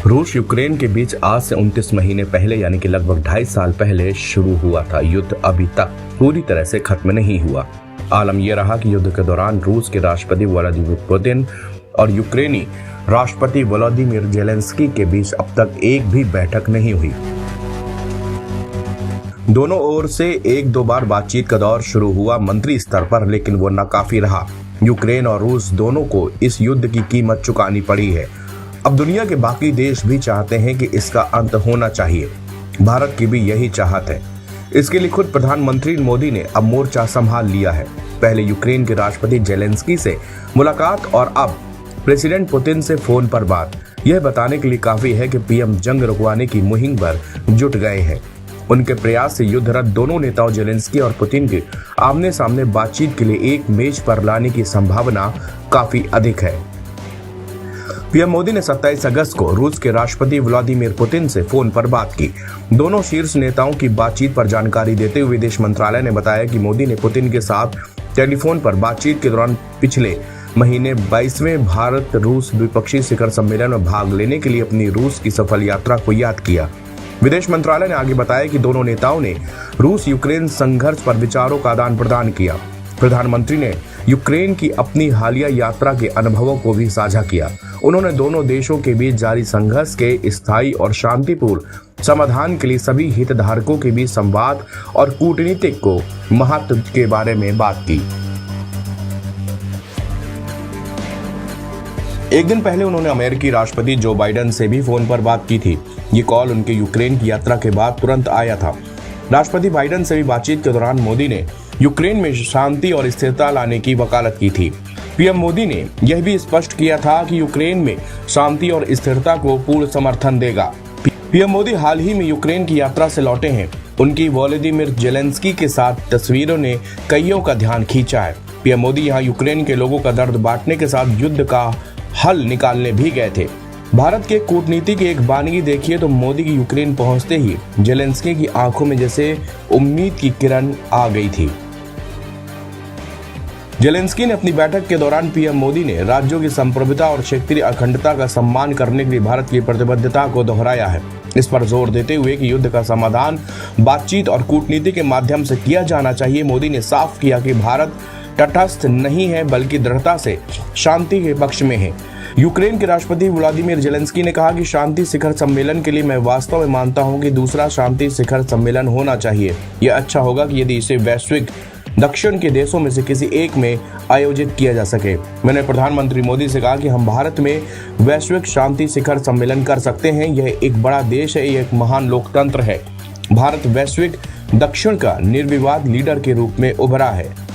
रूस यूक्रेन के बीच आज से 29 महीने पहले यानी कि लगभग 2.5 साल पहले शुरू हुआ था। युद्ध अभी तक पूरी तरह से खत्म नहीं हुआ। आलम यह रहा कि युद्ध के दौरान रूस के राष्ट्रपति व्लादिमीर पुतिन और यूक्रेनी राष्ट्रपति वोलोदिमीर जेलेंस्की के बीच अब तक एक भी बैठक नहीं हुई। दोनों ओर से एक दो बार बातचीत का दौर शुरू हुआ मंत्री स्तर पर, लेकिन वो नाकाफी रहा। यूक्रेन और रूस दोनों को इस युद्ध की कीमत चुकानी पड़ी है। अब दुनिया के बाकी देश भी चाहते हैं कि इसका अंत होना चाहिए। भारत की भी यही चाहत है। इसके लिए खुद प्रधानमंत्री मोदी ने अब मोर्चा संभाल लिया है। पहले यूक्रेन के राष्ट्रपति जेलेंस्की से मुलाकात और अब प्रेसिडेंट पुतिन से फोन पर बात। यह बताने के लिए काफी है कि पीएम जंग रुकवाने की मुहिम पर जुट गए हैं। उनके प्रयास से युद्धरत दोनों नेताओं जेलेंस्की और पुतिन के आमने सामने बातचीत के लिए एक मेज पर लाने की संभावना काफी अधिक है। पीएम मोदी ने 27 अगस्त को रूस के राष्ट्रपति व्लादिमीर पुतिन से फोन पर बात की। दोनों शीर्ष नेताओं की बातचीत पर जानकारी देते हुए विदेश मंत्रालय ने बताया कि मोदी ने पुतिन के साथ टेलीफोन पर बातचीत के दौरान पिछले महीने 22वें भारत रूस द्विपक्षीय शिखर सम्मेलन में भाग लेने के लिए अपनी रूस की सफल यात्रा को याद किया। विदेश मंत्रालय ने आगे बताया कि दोनों नेताओं ने रूस यूक्रेन संघर्ष पर विचारों का आदान प्रदान किया। प्रधानमंत्री ने यूक्रेन की अपनी हालिया यात्रा के अनुभवों को भी साझा किया। उन्होंने दोनों देशों के बीच जारी संघर्ष के स्थायी और शांतिपूर्ण समाधान के लिए सभी हितधारकों के बीच संवाद और कूटनीतिक को महत्व के बारे में बात की। एक दिन पहले उन्होंने अमेरिकी राष्ट्रपति जो बाइडेन से भी फोन पर बात की थी। ये कॉल उनके यूक्रेन की यात्रा के बाद तुरंत आया था। राष्ट्रपति बाइडेन से भी बातचीत के दौरान मोदी ने यूक्रेन में शांति और स्थिरता लाने की वकालत की थी। पीएम मोदी ने यह भी स्पष्ट किया था कि यूक्रेन में शांति और स्थिरता को पूर्ण समर्थन देगा। पीएम मोदी हाल ही में यूक्रेन की यात्रा से लौटे हैं। उनकी वोलोदिमीर जेलेंस्की के साथ तस्वीरों ने कईयों का ध्यान खींचा है। पीएम मोदी यहाँ यूक्रेन के लोगों का दर्द बांटने के साथ युद्ध का हल निकालने भी गए थे। भारत के कूटनीति की एक बानगी देखिए तो मोदी की यूक्रेन पहुंचते ही जेलेंस्की की आंखों में जैसे उम्मीद की किरण आ गई थी। जेलेंस्की ने अपनी बैठक के दौरान पीएम मोदी ने राज्यों की संप्रभुता और क्षेत्रीय अखंडता का सम्मान करने के लिए भारत की प्रतिबद्धता को दोहराया है। इस पर जोर देते हुए कि युद्ध का समाधान बातचीत और कूटनीति के माध्यम से किया जाना चाहिए, मोदी ने साफ किया कि भारत तटस्थ नहीं है बल्कि दृढ़ता से शांति के पक्ष में है। यूक्रेन के राष्ट्रपति व्लादिमीर जेलेंस्की ने कहा कि शांति शिखर सम्मेलन के लिए मैं वास्तव में मानता हूं कि दूसरा शांति शिखर सम्मेलन होना चाहिए। यह अच्छा होगा कि यदि इसे वैश्विक दक्षिण के देशों में से किसी एक में आयोजित किया जा सके। मैंने प्रधानमंत्री मोदी से कहा कि हम भारत में वैश्विक शांति शिखर सम्मेलन कर सकते हैं। यह एक बड़ा देश है, यह एक महान लोकतंत्र है। भारत वैश्विक दक्षिण का निर्विवाद लीडर के रूप में उभरा है।